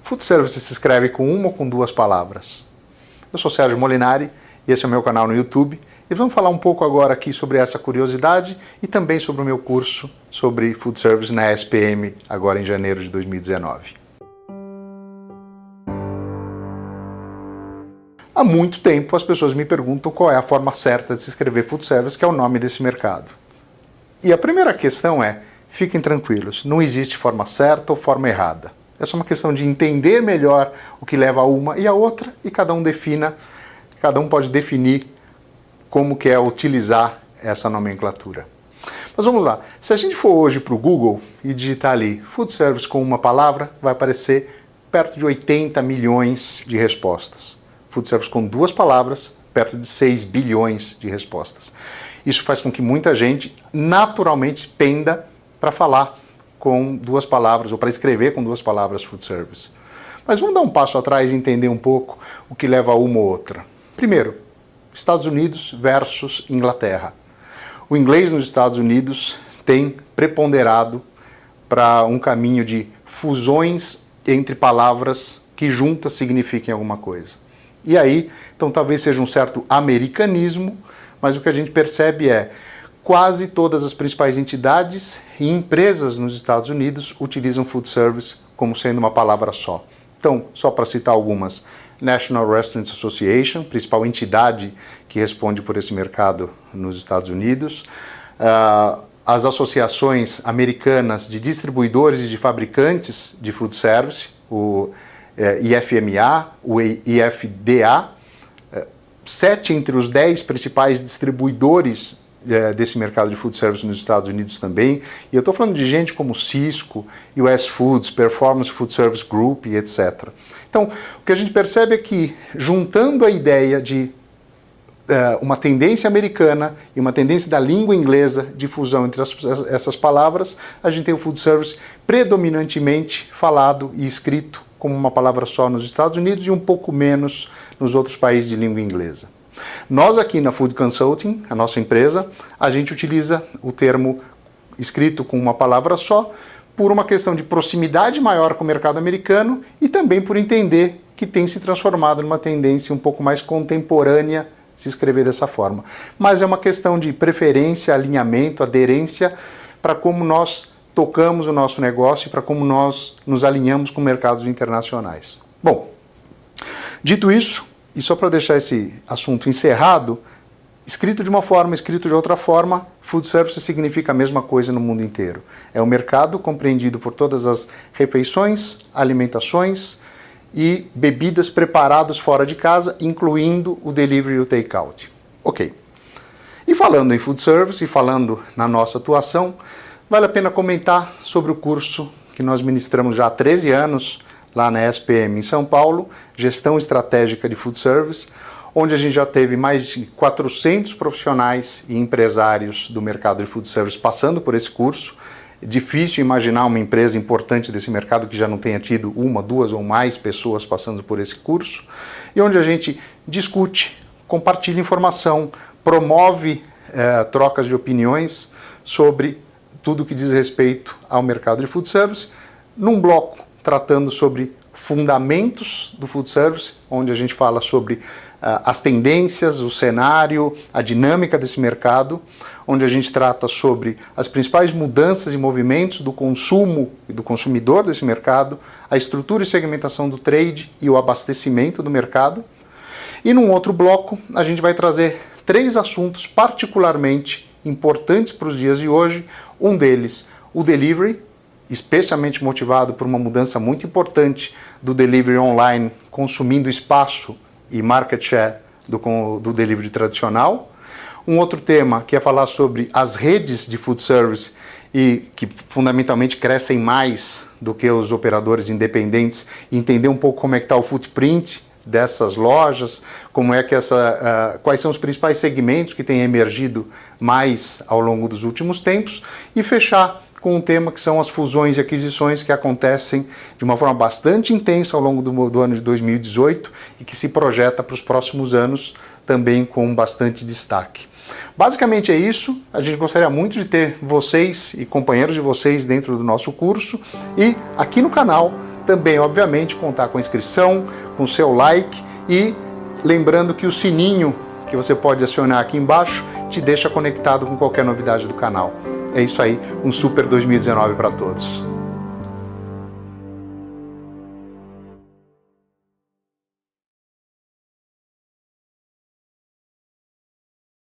Food Service se escreve com uma ou com duas palavras? Eu sou Sérgio Molinari e esse é o meu canal no YouTube e vamos falar um pouco agora aqui sobre essa curiosidade e também sobre o meu curso sobre Food Service na SPM agora em janeiro de 2019. Há muito tempo as pessoas me perguntam qual é a forma certa de se escrever Food Service, que é o nome desse mercado. E a primeira questão é, fiquem tranquilos, não existe forma certa ou forma errada. É só uma questão de entender melhor o que leva a uma e a outra e cada um pode definir como quer utilizar essa nomenclatura. Mas vamos lá, se a gente for hoje para o Google e digitar ali Food Service com uma palavra, vai aparecer perto de 80 milhões de respostas. Food Service com duas palavras, perto de 6 bilhões de respostas. Isso faz com que muita gente naturalmente penda para falar com duas palavras, ou para escrever com duas palavras Food Service. Mas vamos dar um passo atrás e entender um pouco o que leva a uma ou outra. Primeiro, Estados Unidos versus Inglaterra. O inglês nos Estados Unidos tem preponderado para um caminho de fusões entre palavras que juntas signifiquem alguma coisa. E aí, então talvez seja um certo americanismo, mas o que a gente percebe é quase todas as principais entidades e empresas nos Estados Unidos utilizam Food Service como sendo uma palavra só. Então, só para citar algumas, National Restaurant Association, principal entidade que responde por esse mercado nos Estados Unidos, as associações americanas de distribuidores e de fabricantes de Food Service, o IFMA, o IFDA, 7 entre os 10 principais distribuidores desse mercado de food service nos Estados Unidos também, e eu estou falando de gente como Cisco, US Foods, Performance Food Service Group e etc. Então, o que a gente percebe é que, juntando a ideia de uma tendência americana e uma tendência da língua inglesa de fusão entre essas palavras, a gente tem o food service predominantemente falado e escrito como uma palavra só nos Estados Unidos e um pouco menos nos outros países de língua inglesa. Nós aqui na Food Consulting, a nossa empresa, a gente utiliza o termo escrito com uma palavra só por uma questão de proximidade maior com o mercado americano e também por entender que tem se transformado numa tendência um pouco mais contemporânea se escrever dessa forma. Mas é uma questão de preferência, alinhamento, aderência para como nós tocamos o nosso negócio e para como nós nos alinhamos com mercados internacionais. Bom, dito isso, e só para deixar esse assunto encerrado, escrito de uma forma, escrito de outra forma, Food Service significa a mesma coisa no mundo inteiro. É um mercado compreendido por todas as refeições, alimentações e bebidas preparadas fora de casa, incluindo o delivery e o take-out. Ok. E falando em Food Service e falando na nossa atuação, vale a pena comentar sobre o curso que nós ministramos já há 13 anos, lá na SPM em São Paulo, Gestão Estratégica de Food Service, onde a gente já teve mais de 400 profissionais e empresários do mercado de Food Service passando por esse curso. É difícil imaginar uma empresa importante desse mercado que já não tenha tido uma, duas ou mais pessoas passando por esse curso, e onde a gente discute, compartilha informação, promove trocas de opiniões sobre tudo que diz respeito ao mercado de Food Service, num bloco tratando sobre fundamentos do food service, onde a gente fala sobre as tendências, o cenário, a dinâmica desse mercado, onde a gente trata sobre as principais mudanças e movimentos do consumo e do consumidor desse mercado, a estrutura e segmentação do trade e o abastecimento do mercado. E num outro bloco, a gente vai trazer 3 assuntos particularmente importantes para os dias de hoje. Um deles, o delivery, especialmente motivado por uma mudança muito importante do delivery online, consumindo espaço e market share do delivery tradicional. Um outro tema que é falar sobre as redes de food service e que fundamentalmente crescem mais do que os operadores independentes, e entender um pouco como é que está o footprint dessas lojas, como é que quais são os principais segmentos que têm emergido mais ao longo dos últimos tempos, e fechar com um tema que são as fusões e aquisições que acontecem de uma forma bastante intensa ao longo do ano de 2018 e que se projeta para os próximos anos também com bastante destaque. Basicamente é isso. A gente gostaria muito de ter vocês e companheiros de vocês dentro do nosso curso, e aqui no canal também, obviamente, contar com inscrição, com seu like e lembrando que o sininho que você pode acionar aqui embaixo te deixa conectado com qualquer novidade do canal. É isso aí, um super 2019 para todos.